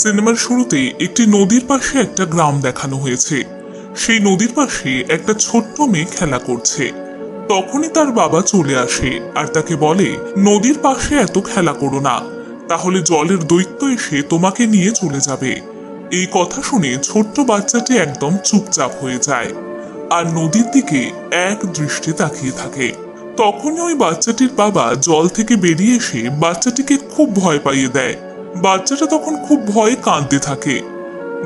সিনেমার শুরুতে একটি নদীর পাশে একটা গ্রাম দেখানো হয়েছে। সেই নদীর পাশে একটা ছোট্ট মেয়ে খেলা করছে। তখনই তার বাবা চলে আসে আর তাকে বলে, নদীর পাশে এত খেলা করো না, তাহলে জলের দৈত্য এসে তোমাকে নিয়ে চলে যাবে। এই কথা শুনে ছোট্ট বাচ্চাটি একদম চুপচাপ হয়ে যায় আর নদীর দিকে এক দৃষ্টি তাকিয়ে থাকে। তখনই ওই বাচ্চাটির বাবা জল থেকে বেরিয়ে এসে বাচ্চাটিকে খুব ভয় পাইয়ে দেয়। বাচ্চাটা তখন খুব ভয়ে কাঁদতে থাকে।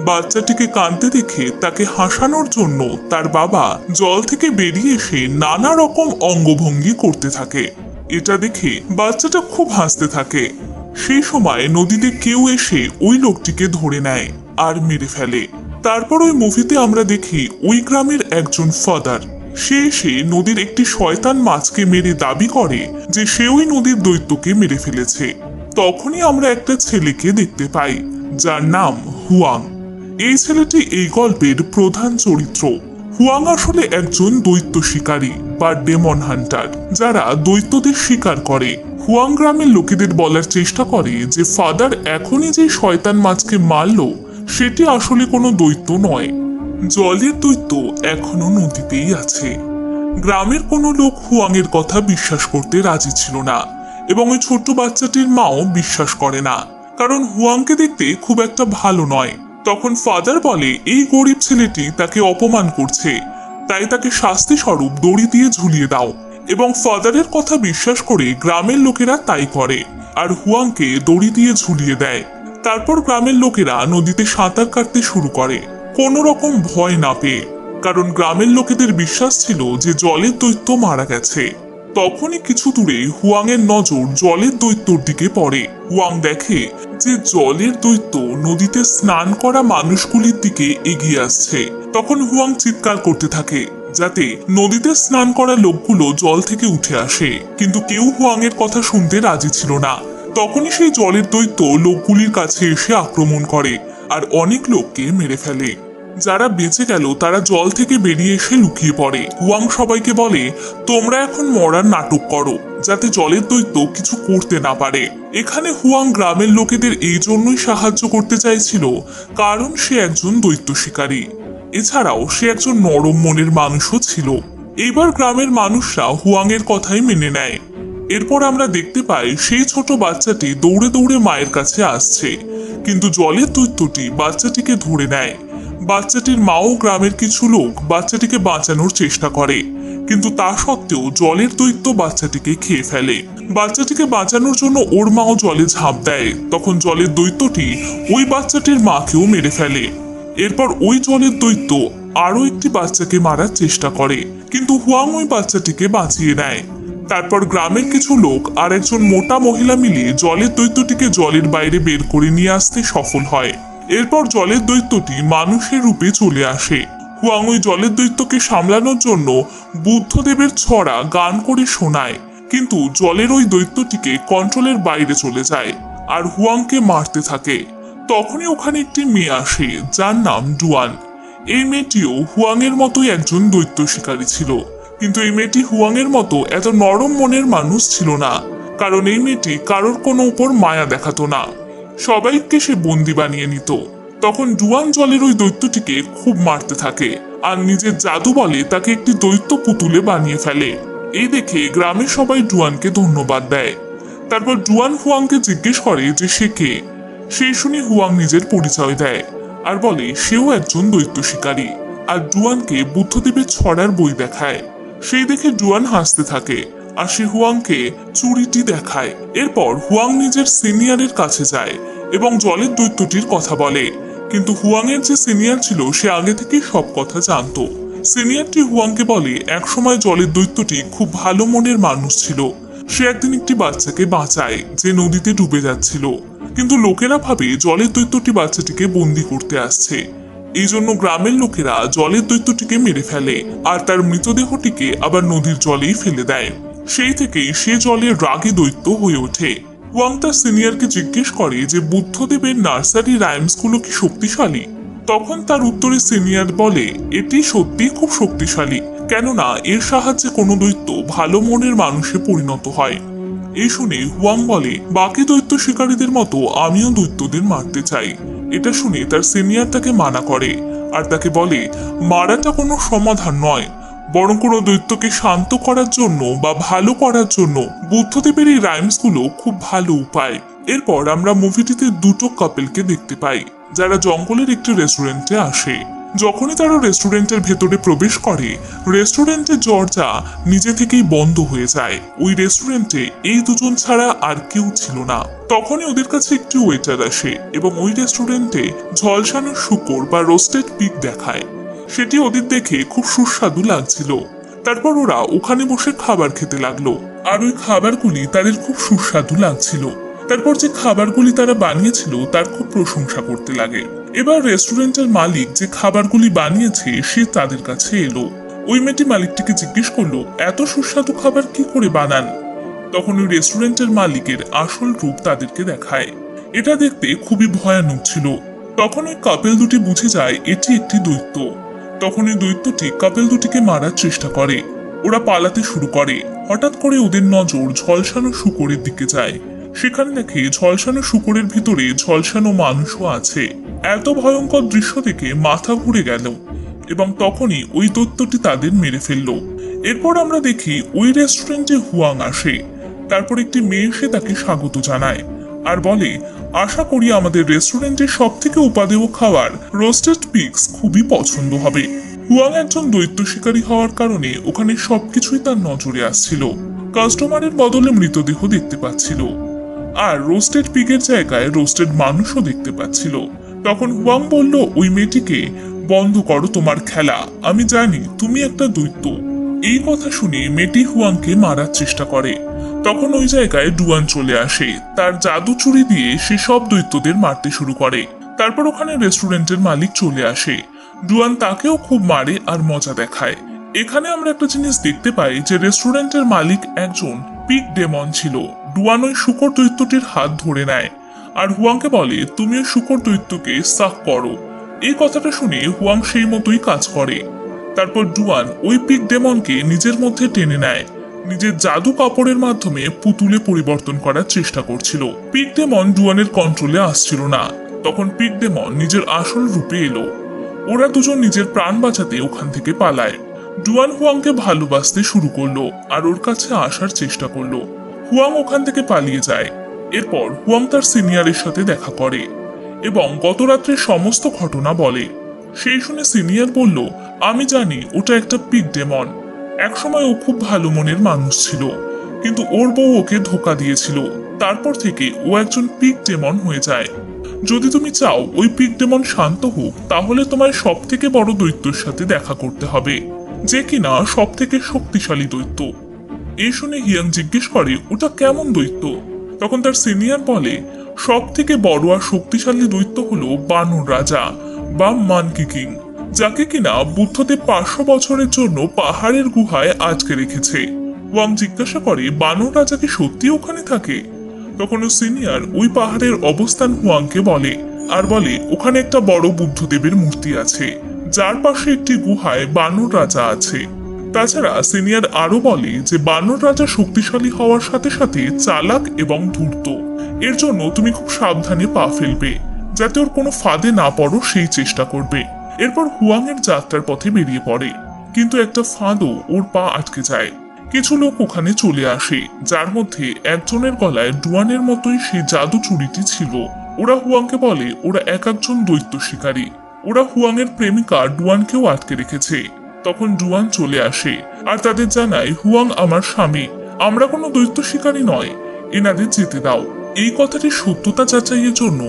বাচ্চাটিকে কাঁদতে দেখে তাকে হাসানোর জন্য তার বাবা জল থেকে বেরিয়ে এসে নানা রকম অঙ্গভঙ্গি করতে থাকে। এটা দেখে বাচ্চাটা খুব হাসতে থাকে। সেই সময় নদীতে কেউ এসে ওই লোকটিকে ধরে নেয় আর মেরে ফেলে। তারপর ওই মুভিতে আমরা দেখি ওই গ্রামের একজন ফাদার, সে এসে নদীর একটি শয়তান মাছকে মেরে দাবি করে যে সে ওই নদীর দৈত্যকে মেরে ফেলেছে। তখনই আমরা একটা ছেলেকে দেখতে পাই যার নাম হুয়াং। এই ছেলেটি এই গল্পের প্রধান চরিত্র। হুয়াং আসলে একজন দৈত্য শিকারী বা ডেমন হান্টার, যারা দৈত্যদের শিকার করে। হুয়াং গ্রামের লোকেদের বলার চেষ্টা করে যে ফাদার এখনই যে শয়তান মাছকে মারল সেটি আসলে কোনো দৈত্য নয়, জলের দৈত্য এখনো নদীতেই আছে। গ্রামের কোনো লোক হুয়াং এর কথা বিশ্বাস করতে রাজি ছিল না এবং ওই ছোট্ট বাচ্চাটির মাও বিশ্বাস করে না, কারণ হুয়াংকে দেখতে খুব একটা ভালো নয়। তখন ফাদার বলে এই গরিব ছেলেটি তাকে অপমান করছে, তাই তাকে শাস্তি স্বরূপ দড়ি দিয়ে ঝুলিয়ে দাও। এবং ফাদারের কথা বিশ্বাস করে গ্রামের লোকেরা তাই করে আর হুয়াংকে দড়ি দিয়ে ঝুলিয়ে দেয়। তারপর গ্রামের লোকেরা নদীতে সাঁতার কাটতে শুরু করে, কোনো রকম ভয় না পেয়ে, কারণ গ্রামের লোকেদের বিশ্বাস ছিল যে জলের দৈত্য মারা গেছে। তখনই কিছু দূরে হুয়াং এর নজর জলের দৈত্যর দিকে পড়ে। হুয়াং দেখে যে জলের দৈত্য নদীতে স্নান করা মানুষগুলির দিকে এগিয়ে আসছে। তখন হুয়াং চিৎকার করতে থাকে যাতে নদীতে স্নান করা লোকগুলো জল থেকে উঠে আসে, কিন্তু কেউ হুয়াং এর কথা শুনতে রাজি ছিল না। তখনই সেই জলের দৈত্য লোকগুলির কাছে এসে আক্রমণ করে আর অনেক লোককে মেরে ফেলে। যারা বেঁচে গেল তারা জল থেকে বেরিয়ে এসে লুকিয়ে পড়ে। হুয়াং সবাইকে বলে, তোমরা এখন মরার নাটক করো যাতে জলের দৈত্য কিছু করতে না পারে। এখানে হুয়াং গ্রামের লোকেদের এই জন্যই সাহায্য করতে চাইছিল কারণ সে একজন দৈত্য শিকারী, এছাড়াও সে একজন নরম মনের মানুষও ছিল। এবার গ্রামের মানুষরা হুয়াং এর কথাই মেনে নেয়। এরপর আমরা দেখতে পাই সেই ছোট বাচ্চাটি দৌড়ে দৌড়ে মায়ের কাছে আসছে, কিন্তু জলের দৈত্যটি বাচ্চাটিকে ধরে নেয়। বাচ্চাটির মাও গ্রামের কিছু লোক বাচ্চাটিকে বাঁচানোর চেষ্টা করে, কিন্তু তা সত্ত্বেও জলের দৈত্য বাচ্চাটিকে খেয়ে ফেলে। বাচ্চাটিকে বাঁচানোর জন্য ওর মাও জলে ঝাঁপ দেয়। তখন জলের দৈত্যটি ওই বাচ্চাটির মাকেও মেরে ফেলে। এরপর ওই জলের দৈত্য আরো একটি বাচ্চাকে মারার চেষ্টা করে, কিন্তু হুয়াং ওই বাচ্চাটিকে বাঁচিয়ে নেয়। তারপর গ্রামের কিছু লোক আর একজন মোটা মহিলা মিলে জলের দৈত্যটিকে জলের বাইরে বের করে নিয়ে আসতে সফল হয়। এরপর জলের দৈত্যটি মানুষের রূপে চলে আসে। হুয়াং ওই জলের দৈত্যকে সামলানোর জন্য বুদ্ধদেবের ছড়া গান করে শোনায়, কিন্তু জলের ওই দৈত্যটিকে কন্ট্রোলের বাইরে চলে যায় আর হুয়াংকে মারতে থাকে। তখনই ওখানে একটি মেয়ে আসে যার নাম ডুয়ান। এই মেয়েটিও হুয়াং এর মতোই একজন দৈত্য শিকারী ছিল, কিন্তু এই মেয়েটি হুয়াং এর মতো এত নরম মনের মানুষ ছিল না, কারণ এই মেয়েটি কারোর কোনো উপর মায়া দেখাতো না, সবাইকে সে বন্দি বানিয়ে নিত। তখন ডুয়ান জলের ওই দৈত্যটিকে খুব মারতে থাকে আর নিজের জাদু বলে তাকে একটি দৈত্য পুতুলে বানিয়ে ফেলে। এই দেখে গ্রামের সবাই ডুয়ানকে ধন্যবাদ দেয়। তারপর ডুয়ান হুয়াংকে জিজ্ঞেস করে যে সে কে। সেই শুনে হুয়াং নিজের পরিচয় দেয় আর বলে সেও একজন দৈত্য শিকারী, আর ডুয়ানকে বুদ্ধদেবের ছড়ার বই দেখায়। সেই দেখে ডুয়ান হাসতে থাকে আর সে হুয়াংকে চুরিটি দেখায়। এরপর হুয়াং নিজের সিনিয়রের কাছে যায় এবং জলের দৈত্যটির কথা বলে, কিন্তু হুয়াং এর যে সিনিয়র ছিল সে আগে থেকেই সব কথা জানতো। সিনিয়রটি হুয়াংকে বলে একসময় জলের দৈত্যটি খুব ভালো মনের মানুষ ছিল। সে একদিন একটি বাচ্চাকে বাঁচায় যে নদীতে ডুবে যাচ্ছিল, কিন্তু লোকেরা ভাবে জলের দৈত্যটি বাচ্চাটিকে বন্দি করতে আসছে। এই জন্য গ্রামের লোকেরা জলের দৈত্যটিকে মেরে ফেলে আর তার মৃতদেহটিকে আবার নদীর জলেই ফেলে দেয়। সেই থেকেই সে জলের রাগী দৈত্য হয়ে ওঠে। হুয়াং তার সিনিয়রকে জিজ্ঞেস করে যে বুদ্ধদেবের নার্সারি রাইমস গুলো কি শক্তিশালী। তখন তার উত্তরে সিনিয়র বলে এটি সত্যি খুব শক্তিশালী, কেননা এর সাহায্যে কোনো দৈত্য ভালো মনের মানুষে পরিণত হয়। এই শুনে হুয়াং বলে বাকি দৈত্য শিকারীদের মতো আমিও দৈত্যদের মারতে চাই এটা শুনে তার সিনিয়র তাকে মানা করে আর তাকে বলে মারাটা কোনো সমাধান নয়, বরং কোনো দৈত্যকে শান্ত করার জন্য বা ভালো করার জন্য বুদ্ধদেবের এই রাইমস গুলো খুব ভালো উপায়। এরপর আমরা মুভিটিতে দুটো কাপেলকে দেখতে পাই যারা জঙ্গলের একটি রেস্টুরেন্টে আসে। যখনই তারা রেস্টুরেন্টের ভেতরে প্রবেশ করে, রেস্টুরেন্টের দরজা নিজে থেকেই বন্ধ হয়ে যায়। ওই রেস্টুরেন্টে এই দুজন ছাড়া আর কেউ ছিল না। তখনই ওদের কাছে একটি ওয়েটার আসে এবং ওই রেস্টুরেন্টে ঝলসানো শূকর বা রোস্টেড পিগ দেখায়। সেটি ওদের দেখে খুব সুস্বাদু লাগছিল। তারপর ওরা ওখানে বসে খাবার খেতে লাগলো আর ওই খাবারগুলি তাদের খুব সুস্বাদু লাগছিল। তারপর যে খাবারগুলি তারা বানিয়েছিল তার খুব প্রশংসা করতে লাগে। এবার রেস্টুরেন্টের মালিক যে খাবারগুলি বানিয়েছে সে তাদের কাছে এলো। ওই মেয়েটি মালিকটিকে জিজ্ঞেস করলো এত সুস্বাদু খাবার কি করে বানান। তখন ওই রেস্টুরেন্টের মালিকের আসল রূপ তাদেরকে দেখায়। এটা দেখতে খুবই ভয়ানক ছিল। তখন ওই কাপেল দুটি বুঝে যায় এটি একটি দৈত্য। তখন ওই দৈত্যটি কাপেল দুটিকে মারার চেষ্টা করে। ওরা পালাতে শুরু করে। হঠাৎ করে ওদের নজর ঝলসানো শূকরের দিকে যায়। সেখানে দেখে ঝলসানো শূকরের ভিতরে ঝলসানো মানুষও আছে। এত ভয়ঙ্কর দৃশ্য দেখে মাথা ঘুরে গেল এবং তখনই ওই দৈত্যটি তাদের মেরে ফেলল। এরপর আমরা দেখি ওই রেস্টুরেন্টে হুয়াং আসে। তারপর একটি মেয়ে এসে তাকে স্বাগত জানায় আর বলে আশা করি আমাদের রেস্টুরেন্টের সব থেকে উপাদেয় খাবার রোস্টেড পিগস খুবই পছন্দ হবে। হুয়াং একজন দৈত্য শিকারী হওয়ার কারণে ওখানে সবকিছুই তার নজরে আসছিল। কাস্টমারের বদলে মৃতদেহ দেখতে পাচ্ছিল আর রোস্টেড পিগের জায়গায় রোস্টেড মানুষও দেখতে পাচ্ছিল। তখন হুয়াং বলল ওই মেয়েটিকে বন্ধ করো তোমার খেলা, আমি জানি তুমি একটা দৈত্য। এই কথা শুনে মেয়েটি হুয়াংকে মারার চেষ্টা করে। তখন ওই জায়গায় ডুয়ান চলে আসে। তার জাদু চুরি দিয়ে সে সব দৈত্যদের মারতে শুরু করে। তারপর ওখানে রেস্টুরেন্টের মালিক চলে আসে। ডুয়ান তাকেও খুব মারে আর মজা দেখায়। এখানে আমরা একটা জিনিস দেখতে পাই যে রেস্টুরেন্টের মালিক একজন পিগ ডেমন ছিল। ডুয়ান ওই শূকর দৈত্যটির হাত ধরে নেয় আর হুয়াংকে বলে তুমি ওই শূকর দৈত্যকে সাক করো। এই কথাটা শুনে হুয়াং সেই মতোই কাজ করে। তারপর ডুয়ান ওই পিগ ডেমনকে নিজের মধ্যে টেনে নেয়। নিজের জাদু কাপড়ের মাধ্যমে পুতুলে পরিবর্তন করার চেষ্টা করছিল। পিগ ডেমন ডুয়ানের কন্ট্রোলে আসছিল না। তখন পিগ ডেমন নিজের আসল রূপে এলো। ওরা দুজন নিজের প্রাণ বাঁচাতে ওখান থেকে পালায়। ডুয়ান হুয়াংকে ভালোবাসতে শুরু করলো আর ওর কাছে আসার চেষ্টা করলো। হুয়াং ওখান থেকে পালিয়ে যায়। এরপর হুয়াং তার সিনিয়রের সাথে দেখা করে এবং গত রাত্রের সমস্ত ঘটনা বলে। সেই শুনে সিনিয়র বলল আমি জানি ওটা একটা পিগ ডেমন। একসময় ও খুব ভালো মনের মানুষ ছিল, কিন্তু ওর বউ ওকে ধোকা দিয়েছিল। তারপর থেকে ও একজন পিগ ডেমন হয়ে যায়। যদি তুমি চাও ওই পিগ ডেমন শান্ত হোক, তাহলে তোমায় সব থেকে বড় দৈত্যের সাথে দেখা করতে হবে, যে কিনা সব থেকে শক্তিশালী দৈত্য। এই শুনে হিয়াং জিজ্ঞেস করে ওটা কেমন দৈত্য। তখন তার সিনিয়র বলে সব থেকে বড় আর শক্তিশালী দৈত্য হলো বানর রাজা বা মানকি কিং, যাকে কিনা বুদ্ধদেব 500 বছরের জন্য পাহাড়ের গুহায় আটকে রেখেছে। ওয়াং জিজ্ঞাসা করে বানর রাজা কি সত্যি ওখানে থাকে। তখন ও সিনিয়র ওই পাহাড়ের অবস্থান হুয়াংকে বলে আর বলে ওখানে একটা বড় বুদ্ধদেবের মূর্তি আছে, যার পাশে একটি গুহায় বানর রাজা আছে। তাছাড়া সিনিয়র আরো বলে যে বানর রাজা শক্তিশালী হওয়ার সাথে সাথে চালাক এবং ধূর্ত। এর জন্য তুমি খুব সাবধানে পা ফেলবে, যাতে ওর কোনো ফাঁদে না পড়ো সেই চেষ্টা করবে। এরপর হুয়াং এর যাত্রার পথে বেরিয়ে পড়ে, কিন্তু একটা ফাঁদও ওর পা আটকে যায়। কিছু লোক ওখানে চলে আসে, যার মধ্যে একজনের গলায় ডুয়ানের মতোই সেই জাদু চুড়িটি ছিল। ওরা হুয়াংকে বলে ওরা একজন দৈত্য শিকারী। ওরা হুয়াং এর প্রেমিকা ডুয়ানকেও আটকে রেখেছে। তখন ডুয়ান চলে আসে আর তাদের জানায় হুয়াং আমার স্বামী, আমরা কোনো দৈত্য শিকারী নয়, এনাদের যেতে দাও। এই কথাটির সত্যতা যাচাইয়ের জন্য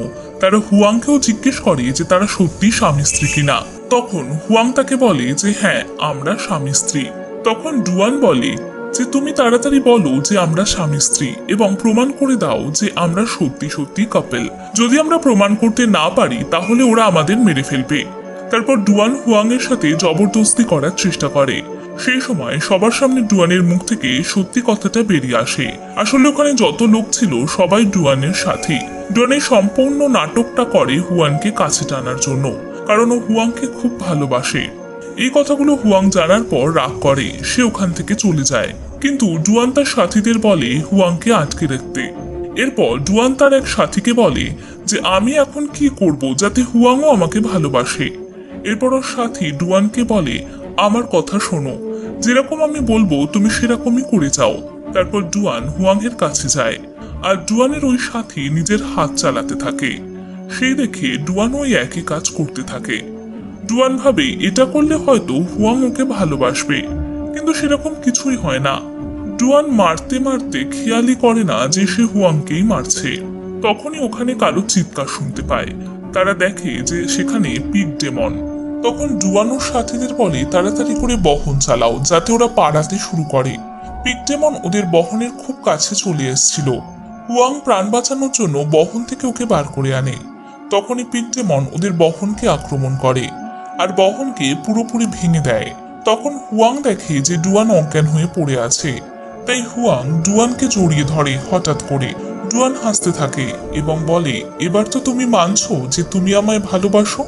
তারা হুয়াংকেও জিজ্ঞেস করে যে তারা সত্যি স্বামী স্ত্রী কিনা। তখন হুয়াং তাকে বলে যে হ্যাঁ আমরা স্বামী স্ত্রী। তখন ডুয়ান বলে যে তুমি তাড়াতাড়ি বলো যে আমরা স্বামী স্ত্রী এবং প্রমাণ করে দাও যে আমরা সত্যি সত্যি কাপল। যদি আমরা প্রমাণ করতে না পারি তাহলে ওরা আমাদের মেরে ফেলবে। তারপর ডুয়ান হুয়াং এর সাথে জবরদস্তি করার চেষ্টা করে। সেই সময় সবার সামনে ডুয়ানের মুখ থেকে সত্যি কথাটা বেরিয়ে আসে। আসলে ওখানে যত লোক ছিল সবাই ডুয়ানের সাথে। ডুয়ানের সম্পূর্ণ নাটকটা করে হুয়ানকে কাছে টানার জন্য, কারণ ও হুয়াংকে খুব ভালোবাসে। এই কথাগুলো হুয়াং জানার পর রাগ করে, সে ওখান থেকে চলে যায়। কিন্তু ডুয়ান তার সাথীদের বলে হুয়াংকে আটকে রাখতে। এরপর ডুয়ান তার এক সাথীকে বলে যে আমি এখন কি করব যাতে হুয়াংও আমাকে ভালোবাসে। এরপর ওর সাথী ডুয়ানকে বলে আমার কথা শোনো, যেরকম আমি বলবো তুমি সেরকমই করে যাও। তারপর ডুয়ান হুয়াংয়ের কাছে যায় আর ডুয়ানের ওই সাথী নিজের হাত চালাতে থাকে। সেই দেখে ডুয়ান ওই একই কাজ করতে থাকে। ডুয়ান ভাবে এটা করলে হয়তো হুয়াং ওকে ভালোবাসবে, কিন্তু সেরকম কিছুই হয় না। ডুয়ান মারতে মারতে খেয়ালই করে না যে সে হুয়াংকেই মারছে। তখনই ওখানে কারো চিৎকার শুনতে পায়। তারা দেখে যে সেখানে পিগ ডেমন। তখন ডুয়ান ওর সাথীদের বলে তাড়াতাড়ি করে বহন চালাও যাতে ওরা পালাতে শুরু করে। পিগ ডেমন ওদের বহনের খুব কাছে চলে এসেছিল। হুয়াং প্রাণ বাঁচানোর জন্য বহন থেকে ওকে বার করে আনে। তখনই পিগ ডেমন ওদের বহনকে আক্রমণ করে আর বহনকে পুরোপুরি ভেঙে দেয়। তখন হুয়াং দেখে যে ডুয়ান অজ্ঞান হয়ে পড়ে আছে। তাই হুয়াং ডুয়ানকে জড়িয়ে ধরে হঠাৎ করে। ডুয়ান হাসতে থাকে এবং বলে এবার তো তুমি মানছো যে তুমি আমায় ভালোবাসো।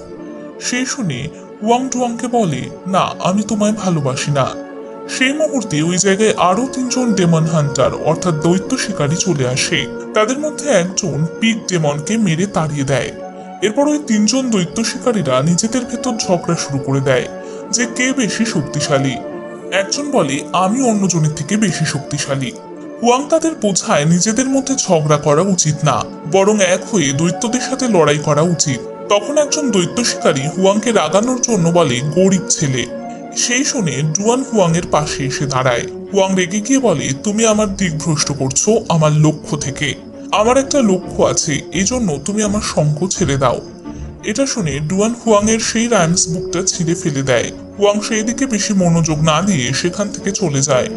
সে শুনে হুয়াং ডুয়াংকে বলে না, আমি তোমায় ভালোবাসি না। সেই মুহূর্তে ওই জায়গায় আরো 3জন ডেমন হান্টার অর্থাৎ দৈত্য শিকারী চলে আসে। তাদের মধ্যে একজন পিগ ডেমনকে মেরে তাড়িয়ে দেয়। এরপর ওই 3জন দৈত্য শিকারীরা নিজেদের ভেতর ঝগড়া শুরু করে দেয় যে কে বেশি শক্তিশালী। একজন বলে আমি অন্যজনের থেকে বেশি শক্তিশালী। হুয়াং তাদের বোঝায় নিজেদের মধ্যে ঝগড়া করা উচিত না, বরং এক হয়ে দৈত্যদের সাথে লড়াই করা উচিত। তখন একজন দৈত্য শিকারী হুয়াংকে রাগানোর জন্য বলে গরিব ছেলে। সেই শুনে ডুয়ান হুয়াং এর পাশে এসে দাঁড়ায়। হুয়াং রেগে গিয়ে বলে তুমি আমার দিক ভ্রষ্ট করছো আমার লক্ষ্য থেকে। আমার একটা লক্ষ্য আছে, এজন্য তুমি আমার সঙ্গ ছেড়ে দাও। এটা শুনে ডুয়ান হুয়াং এর সেই রাইমস বুকটা ছিঁড়ে ফেলে দেয়। হুয়াং সেই দিকে বেশি মনোযোগ না দিয়ে সেখান থেকে চলে যায়।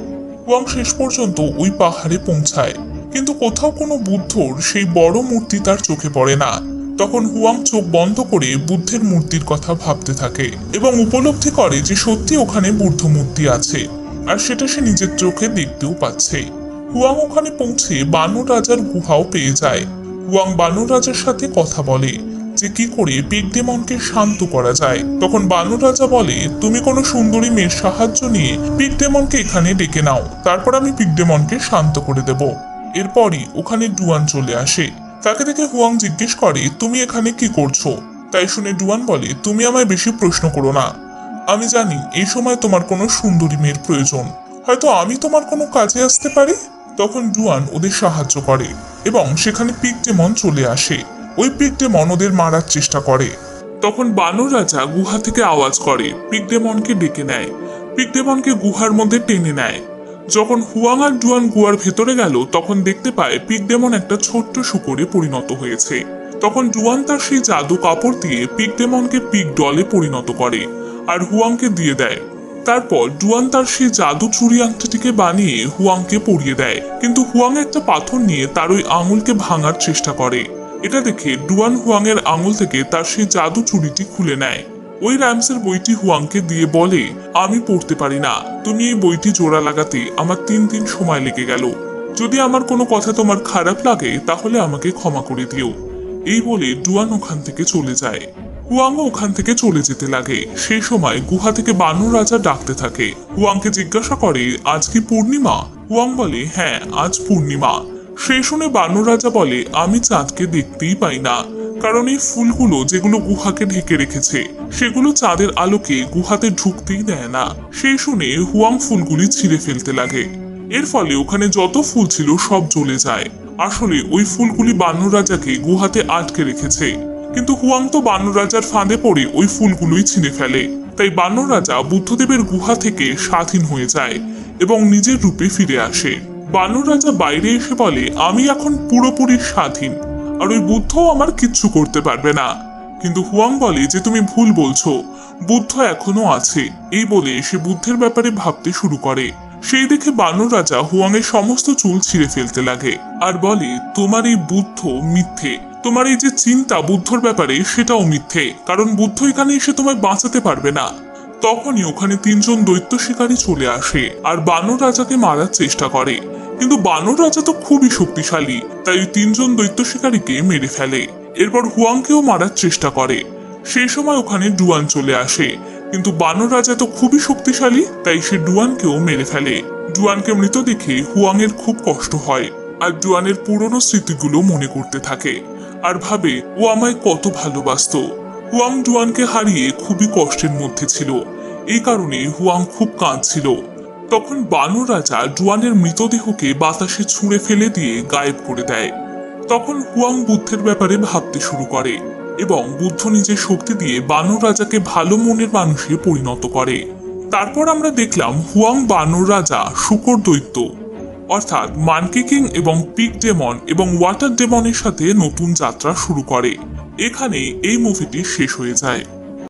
হুয়াং শেষ পর্যন্ত ওই পাহাড়ে পৌঁছায়, কিন্তু কোথাও কোনো বুদ্ধর সেই বড় মূর্তি তার চোখে পড়ে না। তখন হুয়াং চোখ বন্ধ করে বুদ্ধের মূর্তির কথা ভাবতে থাকে এবং উপলব্ধি করে যে সত্যি ওখানে বুদ্ধ মূর্তি আছে, আর সেটা সে নিজের চোখে দেখতেও পাচ্ছে। হুয়াং ওখানে পৌঁছে বানর রাজার গুহাও পেয়ে যায়। হুয়াং বানর রাজার সাথে কথা বলে যে কি করে পিগ ডেমনকে শান্ত করা যায়। তখন বানর রাজা বলে তুমি কোনো সুন্দরী মেয়ের সাহায্য নিয়ে পিগ ডেমনকে এখানে ডেকে নাও, তারপর আমি পিগ ডেমনকে শান্ত করে দেব। এরপরই ওখানে ডুয়ান চলে আসে। তাকে দেখে হুয়াং জিজ্ঞেস করে তুমি এখানে কি করছো। তাই শুনে ডুয়ান বলে তুমি আমায় বেশি প্রশ্ন করো না, আমি জানি এই সময় তোমার কোনো সুন্দরী মেয়ের প্রয়োজন, হয়তো আমি তোমার কোনো কাজে আসতে পারি। তখন ডুয়ান ওদের সাহায্য করে এবং সেখানে পিগ ডেমন চলে আসে। ওই পিগ ডেমন ওদের মারার চেষ্টা করে। তখন বানর রাজা গুহা থেকে আওয়াজ করে পিগ ডেমনকে ডেকে নেয়। পিগ ডেমনকে গুহার মধ্যে টেনে নেয়। যখন হুয়াং আর ডুয়ান গুহার ভেতরে গেল তখন দেখতে পায় পিগ ডেমন একটা ছোট্ট শূকরে পরিণত হয়েছে। তখন ডুয়ান তার সেই জাদু কাপড় দিয়ে পিগ ডেমনকে পিগ ডলে পরিণত করে আর হুয়াংকে দিয়ে দেয়। তারপর ডুয়ান তার সেই জাদু চুরি আংটিটিকে বানিয়ে হুয়াংকে পরিয়ে দেয়, কিন্তু হুয়াং একটা পাথর নিয়ে তার ওই আঙুলকে ভাঙার চেষ্টা করে। এটা দেখে ডুয়ান হুয়াং এর আঙুল থেকে তার সেই জাদু চুরিটি খুলে নেয়। ওই রাইমসের বইটি হুয়াংকে দিয়ে বলে আমি পড়তে পারি না, তুমি এই বইটি জোড়া লাগাতে আমার 3 দিন সময় লেগে গেল। যদি আমার কোনো কথা তোমার খারাপ লাগে তাহলে আমাকে ক্ষমা করে দিও। এই বলে ডুয়ান ওখান থেকে চলে যায়। হুয়াংও ওখান থেকে চলে যেতে লাগে। সেই সময় গুহা থেকে বানর রাজা ডাকতে থাকে। হুয়াংকে জিজ্ঞাসা করে আজ কি পূর্ণিমা। হুয়াং বলে হ্যাঁ আজ পূর্ণিমা। সেই শুনে বানর রাজা বলে আমি চাঁদকে দেখতেই পাই না, কারণ এই ফুলগুলো যেগুলো গুহাকে ঢেকে রেখেছে সেগুলো চাঁদের আলোকে গুহাতে ঢুকতেই দেয় না। সেই শুনে হুয়াং ফুলগুলি ছিঁড়ে ফেলতে লাগে। এর ফলে ওখানে যত ফুল ছিল সব জ্বলে যায়। আসলে ওই ফুলগুলি বানর রাজাকে গুহাতে আটকে রেখেছে, কিন্তু হুয়াং তো বানর রাজার ফাঁদে পড়ে ওই ফুলগুলোই ছিঁড়ে ফেলে। তাই বানর রাজা বুদ্ধদেবের গুহা থেকে স্বাধীন হয়ে যায় এবং নিজের রূপে ফিরে আসে। বানর রাজা বাইরে এসে বলে আমি এখন পুরোপুরি স্বাধীন, আর ওই বুদ্ধও আমার কিচ্ছু করতে পারবে না। কিন্তু হুয়াং বলে যে তুমি ভুল বলছো, বুদ্ধ এখনো আছে। এই বলে সে বুদ্ধের ব্যাপারে ভাবতে শুরু করে। সেই দেখে বানর রাজা হুয়াং এর সমস্ত চুল ছিঁড়ে ফেলতে লাগে আর বলে তোমার এই বুদ্ধ মিথ্যে, তোমার এই যে চিন্তা বুদ্ধর ব্যাপারে সেটাও মিথ্যে, কারণ বুদ্ধ এখানে এসে তোমায় বাঁচাতে পারবে না। তখনই ওখানে 3জন দৈত্য শিকারী চলে আসে আর বানর রাজাকে মারার চেষ্টা করে, কিন্তু বানর রাজা তো খুবই শক্তিশালী, তাই ওই 3জন দৈত্য শিকারীকে মেরে ফেলে। এরপর হুয়াংকেও মারার চেষ্টা করে। সেই সময় ওখানে ডুয়ান চলে আসে, কিন্তু বানর রাজা তো খুবই শক্তিশালী, তাই সে ডুয়ানকেও মেরে ফেলে। ডুয়ানকে মৃত দেখে হুয়াং এর খুব কষ্ট হয়। আর জুয়ানের পুরনো স্মৃতিগুলো মনে করতে থাকে আর ভাবে ও আমায় কত ভালোবাসতো। হুয়াং জুয়ানকে হারিয়ে খুবই কষ্টের মধ্যে ছিল, এই কারণে হুয়াং খুব কাঁদছিল। তখন বানর রাজা জুয়ানের মৃতদেহকে বাতাসে ছুঁড়ে ফেলে দিয়ে গায়েব করে দেয়। তখন হুয়াং বুদ্ধের ব্যাপারে ভাবতে শুরু করে এবং বুদ্ধ নিজের শক্তি দিয়ে বানর রাজাকে ভালো মনের মানুষে পরিণত করে। তারপর আমরা দেখলাম হুয়াং বানর রাজা শুকর দৈত্য অর্থাৎ মানকি কিং এবং পিগ ডেমন এবং ওয়াটার ডেমনের সাথে নতুন যাত্রা শুরু করে। এখানে এই মুভিটি শেষ হয়ে যায়।